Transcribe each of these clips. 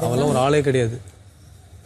அவெல்லாம் ஒரு ஆளே கிடையாது.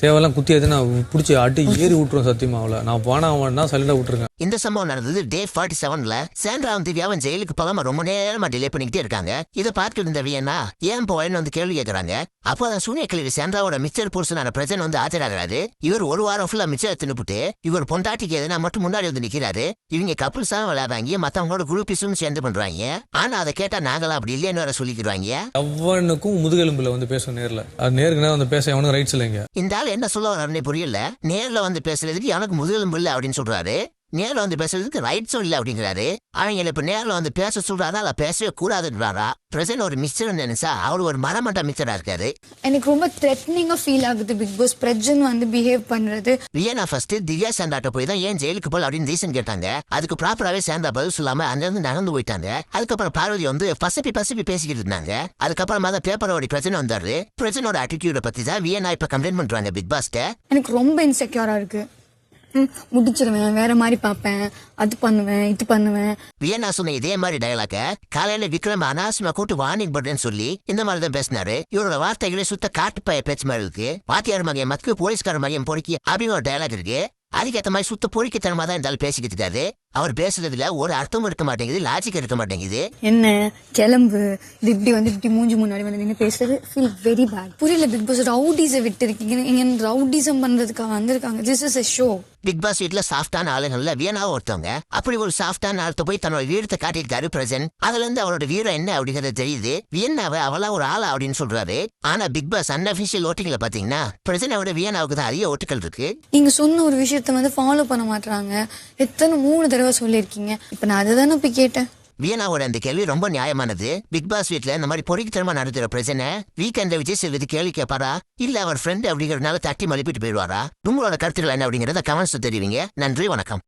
தேவையெல்லாம் குத்தி எதுனா பிடிச்சி அடி ஏறி விட்டுரும் சத்தியமா அவளை. நான் போனா அவன் தான் சைலண்டா விட்டுருக்கேன். இந்த சம்பவம் நடந்தது டே 47ல. சாண்ட்ராவும் திவ்யாவும் ஜெயிலுக்கு போகாம ரொம்ப நேரமா டிலே பண்ணிக்கிட்டே இருக்காங்க. இதை பார்த்து இருந்த வியன்னா ஏன் போயின்னு வந்து கேள்வி கேட்கறாங்க. அப்போ அந்த சூனிய கிளவி சாண்ட்ராவோட மிச்சர் புருஷனான பிரஜன் வந்து ஆஜராகிறாரு. இவர் ஒரு வாரம் ஃபுல்லா மிச்சர் தின்னுப்புட்டு இவர் பொண்டாட்டிக்கு எதுனா மட்டும் முன்னாடி வந்து நிக்கிறாரு. இவங்க கப்புள்ஸா விளையாடுறாங்க, மத்தவங்களோட குரூப்பிஸும் சேர்ந்து பண்றாங்க. ஆனா அதை கேட்டா நாங்களாம் அப்படி இல்லைன்னு வேற சொல்லிக்கிறாங்க. அவனுக்கும் முதுகெலும்புல வந்து பேசும் நேர்ல, அது நேருக்கு வந்து பேச அவனுக்கு ரைட்ஸ் இல்லைங்க. இந்த ஆள் என்ன சொல்ல வர்றாருன்னு புரியல. நேர்ல வந்து பேசுறதுக்கு எனக்கு முதுகெலும்பு இல்லை அப்படின்னு சொல்றாரு. நேரில் வந்து பேசுறதுக்கு ரைட்ஸும் இல்லை அப்படிங்கிறாரு. அவங்க இப்ப நேரில் வந்து பேச சொல்றாரா இல்ல பேசவே கூடாதுன்றாரா? பிரசன்ட் ஒரு மிஸ்டர் நினைச்சா அவரு ஒரு மரமட்ட மிஸ்டரா இருக்காரு. எனக்கு ரொம்ப த்ரெட்னிங்கா ஃபீல் ஆகுது பிக் பாஸ் பிரஜன் வந்து பிஹேவ் பண்றது. வியனா ஃபர்ஸ்ட் திவ்யா சாண்டாட்ட போய் தான் ஏன் ஜெயிலுக்கு போல் அப்படின்னு ரீசன் கேட்டாங்க. அதுக்கு ப்ராப்பராவே சாண்டா பதில் சொல்லாம அங்கிருந்து நடந்து போயிட்டாங்க. அதுக்கப்புறம் பார்வதி வந்து பசப்பி பேசிக்கிட்டு இருந்தாங்க. அதுக்கப்புறமா தான் பேப்பரோட பிரச்சனை வந்தாரு. பிரச்சனோட ஆட்டிடியூட பத்தி தான் வியனா இப்ப கம்ப்ளைண்ட் பண்றாங்க பிக் பாஸ்ட. எனக்கு ரொம்ப இன்செக்யூரா இருக்கு. முடிச்சிருவேன், வேற மாதிரி பாப்பேன், அது பண்ணுவேன், இது பண்ணுவேன். வியன்னா சொன்ன இதே மாதிரி டயலாக காலையில விக்ரம் அனாவசியமா கூட்டு வார்னிங் பண்றேன்னு சொல்லி இந்த மாதிரி தான் பேசினாரு. இவரோட வார்த்தைகளே சுத்த காட்டு பய பேச்சு மாதிரி இருக்கு. வாத்தியார் மகன் மக்கு போலீஸ்கார மகன் பொறுக்கி அப்படின்னு ஒரு டயலாக் இருக்கு. அதுக்கேற்ற மாதிரி சுத்த பொறிக்கத்தனமா தான் இருந்தாலும் பேசிக்கிட்டு இருக்காரு. அவர் பேசுறதுல ஒரு அர்த்தம் இருக்க மாட்டேங்குது, லாஜிக் இருக்க மாட்டேங்குது. என்ன கிளம்பு, இது இப்படி வந்து இப்படி மூஞ்சி முன்னாடி வந்து நின்று பேசுறது ஃபீல் வெரி பேட். புரியல பிக் பாஸ், ரவுடிஸை விட்டு இருக்கீங்க, ரவுடிசம் பண்றதுக்காக வந்திருக்காங்க. This is a show. Bigg Boss வீட்டுல சாஃப்டான ஆளுங்கள்ல வியனா ஒருத்தவங்க. அப்படி ஒரு சாஃப்டான ஆளத்தை போய் தன்னோட வீரத்தை காட்டியிருக்காரு பிரசன். அதுல இருந்து அவரோட வீரம் என்ன அப்படிங்கறது தெரியுது. வியன்னாவை அவளா ஒரு ஆளா அப்படின்னு சொல்றாரு. ஆனா பிக் பாஸ் அன்அபிஷியல் ஓட்டிங்ல பாத்தீங்கன்னா பிரசனோட வியனாவுக்கு தான் அதிக ஓட்டுகள் இருக்கு. நீங்க சொன்ன ஒரு விஷயத்த வந்து ஃபாலோ பண்ண மாட்டாங்க. எத்தனை 3 தடவை சொல்லியிருக்கீங்க. இப்ப நான் அதை தானே போய் கேட்டேன். வியனாவோட அந்த கேள்வி ரொம்ப நியாயமானது. பிக் பாஸ் வீட்டுல இந்த மாதிரி பொறிக்குத்தனமா நடத்துற பிரச்சனை வீக்கெண்ட்ல விஜய் சேதுபதி கேள்வி கேட்பாரா இல்ல அவர் ஃப்ரெண்ட் அப்படிங்கறதுனால தட்டி மழுப்பிட்டு போயிடுவாரா? உங்களோட கருத்துக்கள் என்ன அப்படிங்கறத கமெண்ட்ஸ் தெரிவிங்க. நன்றி, வணக்கம்.